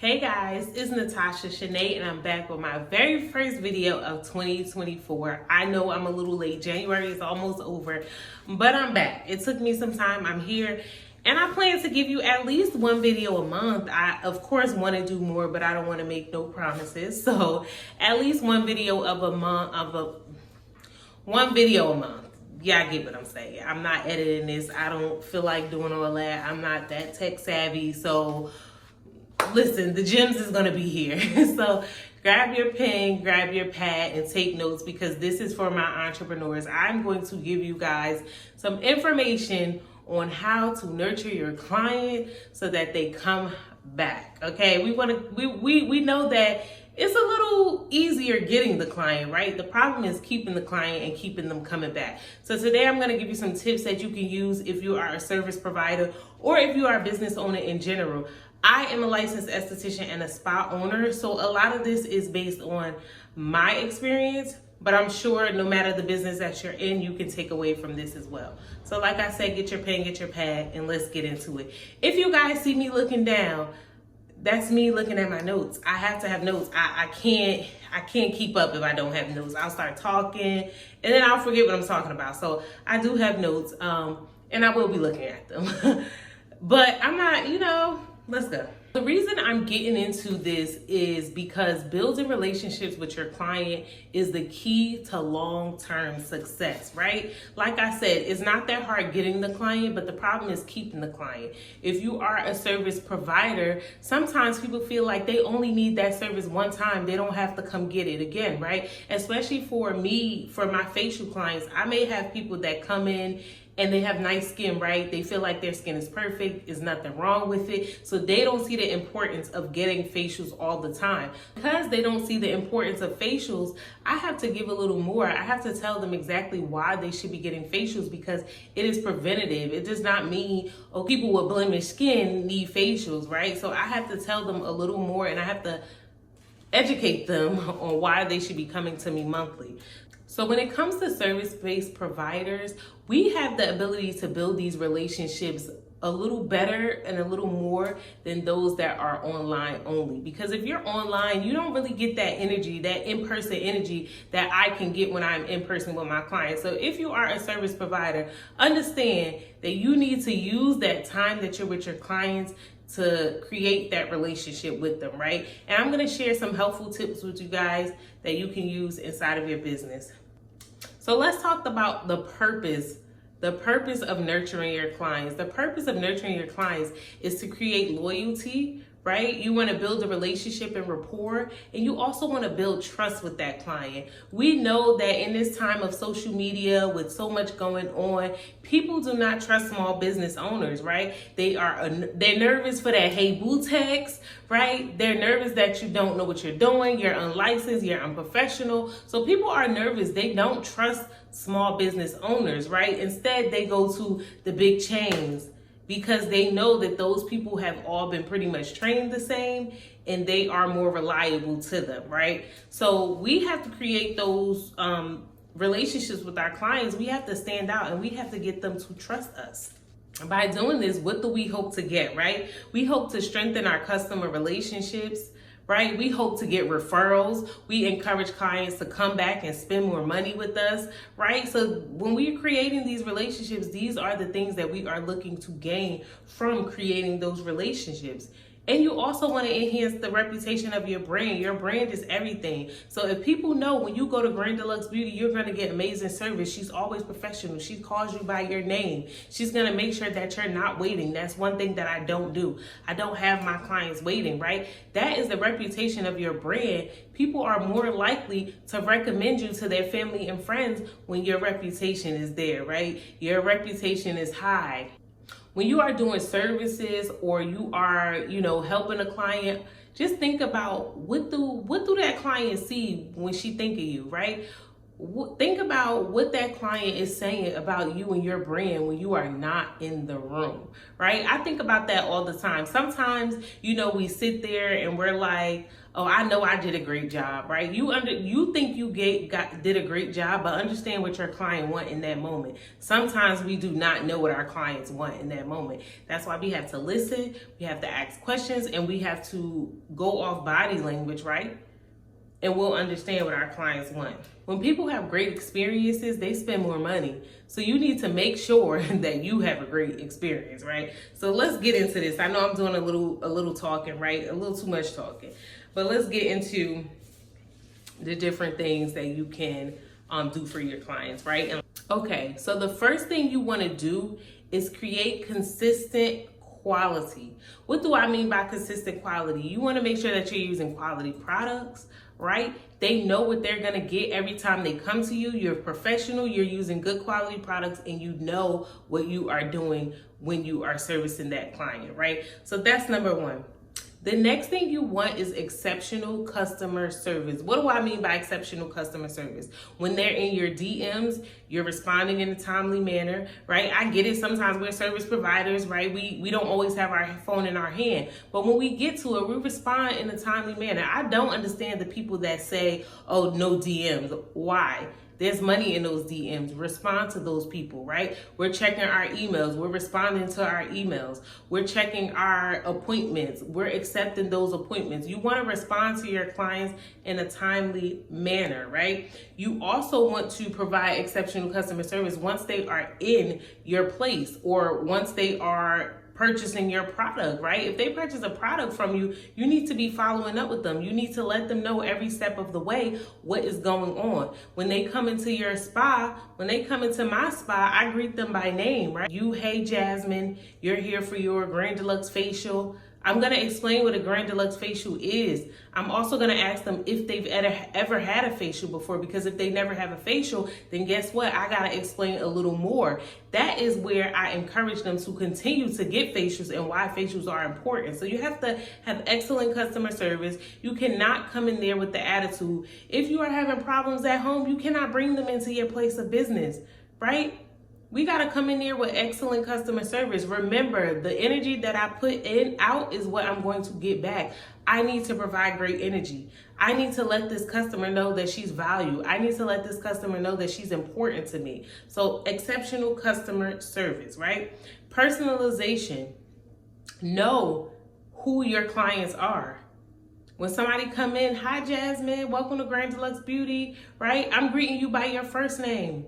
Hey guys, it's Natasha Shanae and I'm back with my very first video of 2024. I know I'm a little late. January is almost over, but I'm back. It took me some time. I'm here and I plan to give you at least one video a month. I, of course, want to do more, but I don't want to make no promises. So at least one video a month. Yeah, I get what I'm saying. I'm not editing this. I don't feel like doing all that. I'm not that tech savvy. So listen, the gems is going to be here. So grab your pen, grab your pad, and take notes because this is for my entrepreneurs. I'm going to give you guys some information on how to nurture your client so that they come back. Okay, we know that it's a little easier getting the client, right? The problem is keeping the client and keeping them coming back. So today I'm going to give you some tips that you can use if you are a service provider or if you are a business owner in general. I am a licensed esthetician and a spa owner, so a lot of this is based on my experience, but I'm sure no matter the business that you're in, you can take away from this as well. So like I said, get your pen, get your pad, and let's get into it. If you guys see me looking down, that's me looking at my notes. I have to have notes. I can't keep up if I don't have notes. I'll start talking and then I'll forget what I'm talking about. So I do have notes, and I will be looking at them. But I'm not, let's go. The reason I'm getting into this is because building relationships with your client is the key to long-term success, right? Like I said, it's not that hard getting the client, but the problem is keeping the client. If you are a service provider, sometimes people feel like they only need that service one time. They don't have to come get it again, right? Especially for me, for my facial clients, I may have people that come in and they have nice skin, right? They feel like their skin is perfect, there's nothing wrong with it. So they don't see the importance of getting facials all the time. Because they don't see the importance of facials, I have to give a little more. I have to tell them exactly why they should be getting facials because it is preventative. It does not mean, oh, people with blemished skin need facials, right? So I have to tell them a little more and I have to educate them on why they should be coming to me monthly. So when it comes to service-based providers, we have the ability to build these relationships a little better and a little more than those that are online only. Because if you're online, you don't really get that energy, that in-person energy that I can get when I'm in person with my clients. So if you are a service provider, understand that you need to use that time that you're with your clients to create that relationship with them, right? And I'm going to share some helpful tips with you guys that you can use inside of your business. So let's talk about the purpose of nurturing your clients. The purpose of nurturing your clients is to create loyalty, right? You want to build a relationship and rapport, and you also want to build trust with that client. We know that in this time of social media with so much going on, people do not trust small business owners, right? They're nervous for that hey boo text, right? They're nervous that you don't know what you're doing, you're unlicensed, you're unprofessional. So people are nervous. They don't trust small business owners, right? Instead, they go to the big chains, because they know that those people have all been pretty much trained the same and they are more reliable to them, right? So we have to create those relationships with our clients. We have to stand out and we have to get them to trust us. By doing this, what do we hope to get, right? We hope to strengthen our customer relationships, right? We hope to get referrals. We encourage clients to come back and spend more money with us, right? So when we're creating these relationships, these are the things that we are looking to gain from creating those relationships. And you also want to enhance the reputation of your brand. Your brand is everything. So if people know when you go to Grand Deluxe Beauty, you're going to get amazing service. She's always professional. She calls you by your name. She's going to make sure that you're not waiting. That's one thing that I don't do. I don't have my clients waiting, right? That is the reputation of your brand. People are more likely to recommend you to their family and friends when your reputation is there, right? Your reputation is high. When you are doing services or you are, helping a client, just think about what do that client see when she think of you, right? Think about what that client is saying about you and your brand when you are not in the room, right? I think about that all the time. Sometimes, we sit there and we're like, oh, I know I did a great job, right? You think you did a great job, but understand what your client want in that moment. Sometimes we do not know what our clients want in that moment. That's why we have to listen, we have to ask questions, and we have to go off body language, right? And we'll understand what our clients want. When people have great experiences, they spend more money. So you need to make sure that you have a great experience, right? So let's get into this. I know I'm doing a little talking, right? A little too much talking. But let's get into the different things that you can do for your clients, right? Okay, so the first thing you want to do is create consistent quality. What do I mean by consistent quality? You want to make sure that you're using quality products, right? They know what they're going to get every time they come to you. You're professional, you're using good quality products, and you know what you are doing when you are servicing that client, right? So that's number one. The next thing you want is exceptional customer service. What do I mean by exceptional customer service? When they're in your DMs, you're responding in a timely manner, right? I get it. Sometimes we're service providers, right? We don't always have our phone in our hand. But when we get to it, we respond in a timely manner. I don't understand the people that say, oh, no DMs. Why? There's money in those DMs. Respond to those people, right? We're checking our emails. We're responding to our emails. We're checking our appointments. We're accepting those appointments. You want to respond to your clients in a timely manner, right? You also want to provide exceptional customer service once they are in your place or once they are purchasing your product, right? If they purchase a product from you, you need to be following up with them. You need to let them know every step of the way what is going on. When they come into your spa, when they come into my spa, I greet them by name, right? Hey Jasmine, you're here for your Grand Deluxe facial. I'm going to explain what a Grand Deluxe facial is. I'm also going to ask them if they've ever had a facial before, because if they never have a facial, then guess what? I got to explain a little more. That is where I encourage them to continue to get facials and why facials are important. So you have to have excellent customer service. You cannot come in there with the attitude. If you are having problems at home, you cannot bring them into your place of business, right? We got to come in there with excellent customer service. Remember, the energy that I put out is what I'm going to get back. I need to provide great energy. I need to let this customer know that she's valued. I need to let this customer know that she's important to me. So exceptional customer service, right? Personalization. Know who your clients are. When somebody come in, hi Jasmine, welcome to Grand Deluxe Beauty, right? I'm greeting you by your first name.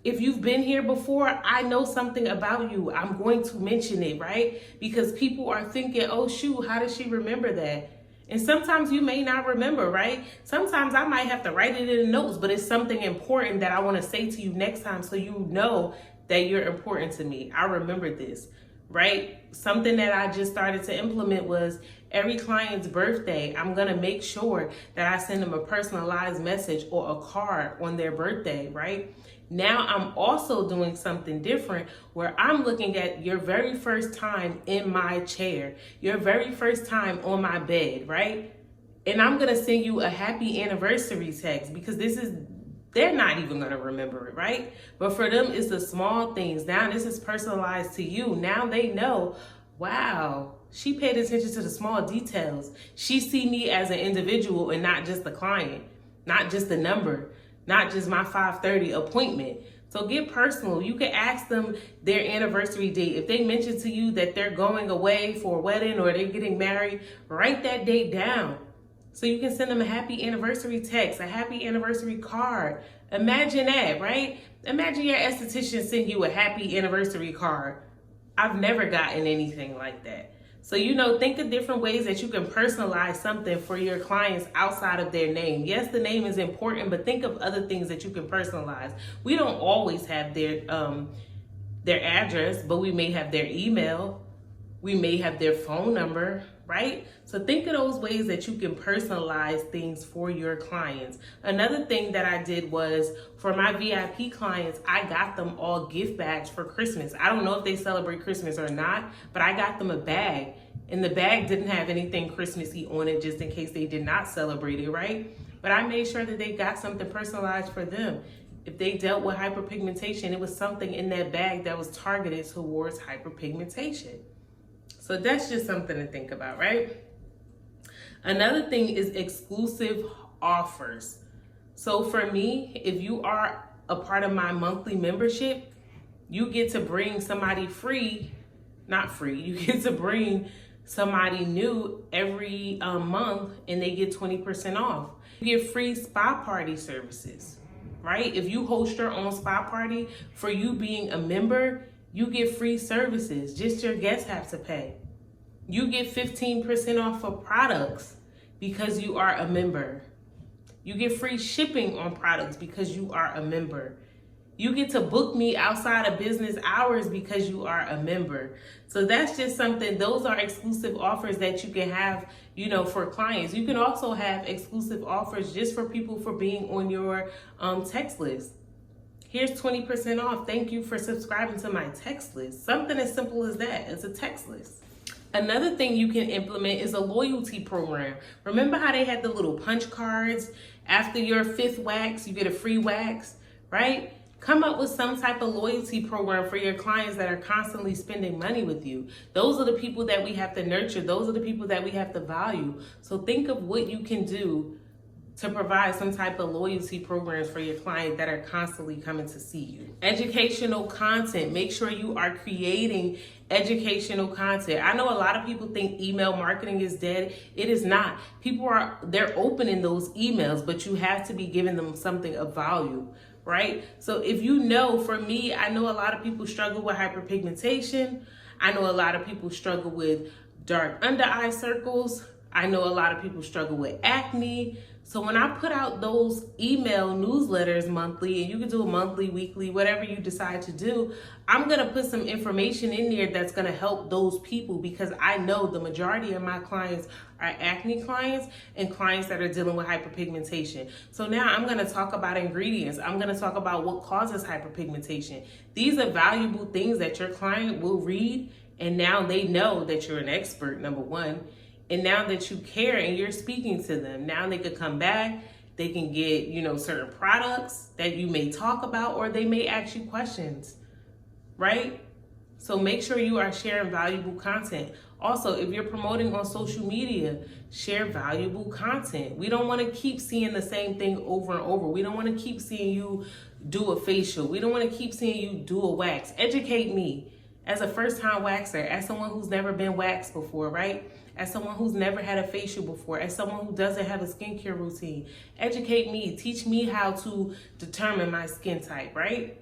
If you've been here before, I know something about you. I'm going to mention it, right? Because people are thinking, oh shoot, how does she remember that? And sometimes you may not remember, right? Sometimes I might have to write it in the notes, but it's something important that I want to say to you next time so you know that you're important to me. I remember this, right? Something that I just started to implement was every client's birthday, I'm going to make sure that I send them a personalized message or a card on their birthday, right? Now I'm also doing something different where I'm looking at your very first time in my chair, your very first time on my bed, right? And I'm going to send you a happy anniversary text because they're not even going to remember it, right? But for them, it's the small things. Now this is personalized to you. Now they know, wow, she paid attention to the small details. She see me as an individual and not just the client, not just the number, not just my 5:30 appointment. So get personal. You can ask them their anniversary date. If they mention to you that they're going away for a wedding or they're getting married, write that date down. So you can send them a happy anniversary text, a happy anniversary card. Imagine that, right? Imagine your esthetician send you a happy anniversary card. I've never gotten anything like that. So, think of different ways that you can personalize something for your clients outside of their name. Yes, the name is important, but think of other things that you can personalize. We don't always have their address, but we may have their email. We may have their phone number, right? So think of those ways that you can personalize things for your clients. Another thing that I did was for my VIP clients, I got them all gift bags for Christmas. I don't know if they celebrate Christmas or not, but I got them a bag. And the bag didn't have anything Christmassy on it just in case they did not celebrate it, right? but I made sure that they got something personalized for them. If they dealt with hyperpigmentation, it was something in that bag that was targeted towards hyperpigmentation. So that's just something to think about, right? Another thing is exclusive offers. So for me, if you are a part of my monthly membership, you get to bring somebody you get to bring somebody new every month, and they get 20% off. You get free spa party services, right? If you host your own spa party, for you being a member, you get free services. Just your guests have to pay. You get 15% off for products because you are a member. You get free shipping on products because you are a member. You get to book me outside of business hours because you are a member. So that's just something, those are exclusive offers that you can have, for clients. You can also have exclusive offers just for people for being on your text list. Here's 20% off. Thank you for subscribing to my text list. Something as simple as that. It's a text list. Another thing you can implement is a loyalty program. Remember how they had the little punch cards? After your 5th wax, you get a free wax, right? Come up with some type of loyalty program for your clients that are constantly spending money with you. Those are the people that we have to nurture. Those are the people that we have to value. So think of what you can do to provide some type of loyalty programs for your client that are constantly coming to see you. Educational content. Make sure you are creating educational content. I know a lot of people think email marketing is dead. It is not. They're opening those emails, but you have to be giving them something of value, right? So if for me, I know a lot of people struggle with hyperpigmentation. I know a lot of people struggle with dark under eye circles. I know a lot of people struggle with acne. So when I put out those email newsletters monthly, and you can do a monthly, weekly, whatever you decide to do, I'm gonna put some information in there that's gonna help those people, because I know the majority of my clients are acne clients and clients that are dealing with hyperpigmentation. So now I'm gonna talk about ingredients. I'm gonna talk about what causes hyperpigmentation. These are valuable things that your client will read, and now they know that you're an expert, number one. And now that you care and you're speaking to them, now they could come back, they can get, certain products that you may talk about, or they may ask you questions, right? So make sure you are sharing valuable content. Also, if you're promoting on social media, share valuable content. We don't want to keep seeing the same thing over and over. We don't want to keep seeing you do a facial. We don't want to keep seeing you do a wax. Educate me as a first-time waxer, as someone who's never been waxed before, right? As someone who's never had a facial before, as someone who doesn't have a skincare routine. Educate me, teach me how to determine my skin type, right?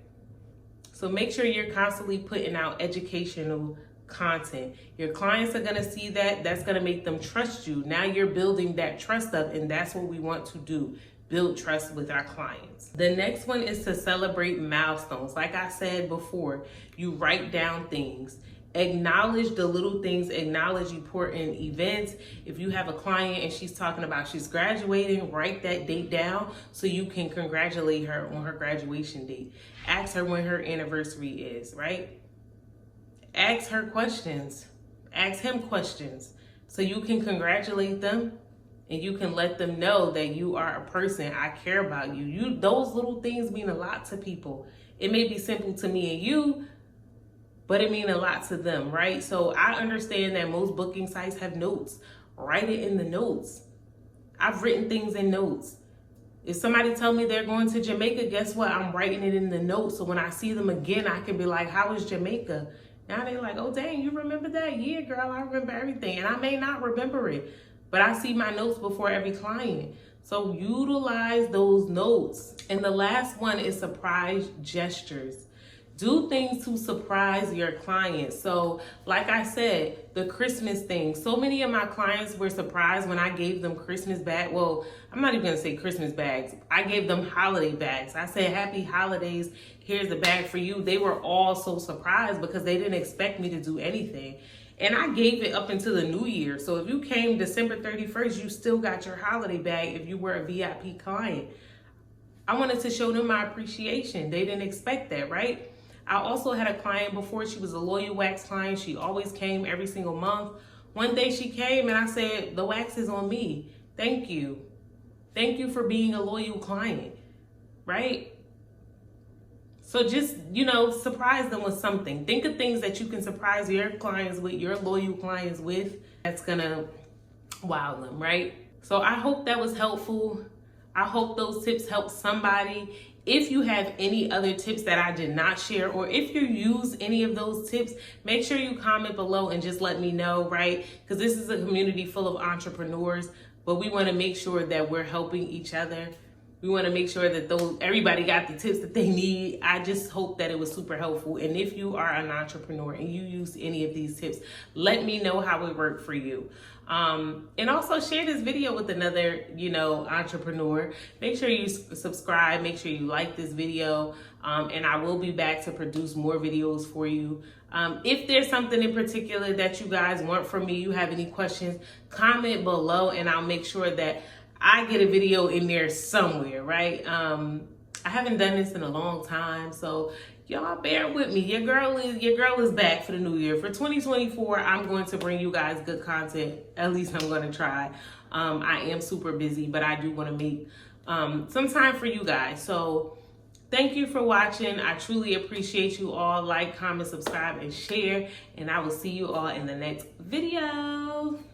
So make sure you're constantly putting out educational content. Your clients are gonna see that. That's gonna make them trust you. Now you're building that trust up, and that's what we want to do. Build trust with our clients. The next one is to celebrate milestones. Like I said before, you write down things. Acknowledge the little things, acknowledge important events. If you have a client and she's talking about she's graduating, write that date down so you can congratulate her on her graduation date. Ask her when her anniversary is, right? Ask her questions. Ask him questions so you can congratulate them and you can let them know that you are a person. I care about you. Those little things mean a lot to people. It may be simple to me and you, but it means a lot to them, right? So I understand that most booking sites have notes. Write it in the notes. I've written things in notes. If somebody tell me they're going to Jamaica, guess what? I'm writing it in the notes. So when I see them again, I can be like, how was Jamaica? Now they're like, oh, dang, you remember that? Yeah, girl, I remember everything. And I may not remember it, but I see my notes before every client. So utilize those notes. And the last one is surprise gestures. Do things to surprise your clients. So like I said, the Christmas thing. So many of my clients were surprised when I gave them Christmas bags. Well, I'm not even gonna say Christmas bags. I gave them holiday bags. I said, happy holidays, here's the bag for you. They were all so surprised because they didn't expect me to do anything. And I gave it up until the new year. So if you came December 31st, you still got your holiday bag if you were a VIP client. I wanted to show them my appreciation. They didn't expect that, right? I also had a client before. She was a loyal wax client. She always came every single month. One day she came and I said, the wax is on me. Thank you. Thank you for being a loyal client, right? So just, surprise them with something. Think of things that you can surprise your clients with, your loyal clients with, that's gonna wow them, right? So I hope that was helpful. I hope those tips help somebody. If you have any other tips that I did not share, or if you use any of those tips, make sure you comment below and just let me know, right? Because this is a community full of entrepreneurs, but we want to make sure that we're helping each other. We want to make sure that everybody got the tips that they need. I just hope that it was super helpful. And if you are an entrepreneur and you use any of these tips, let me know how it worked for you. And also share this video with another, entrepreneur. Make sure you subscribe. Make sure you like this video. And I will be back to produce more videos for you. If there's something in particular that you guys want from me, you have any questions, comment below and I'll make sure that I get a video in there somewhere, right? I haven't done this in a long time, so y'all bear with me. Your girl is back for the new year. For 2024, I'm going to bring you guys good content. At least I'm going to try. I am super busy, but I do want to make some time for you guys. So thank you for watching. I truly appreciate you all. Like, comment, subscribe, and share. And I will see you all in the next video.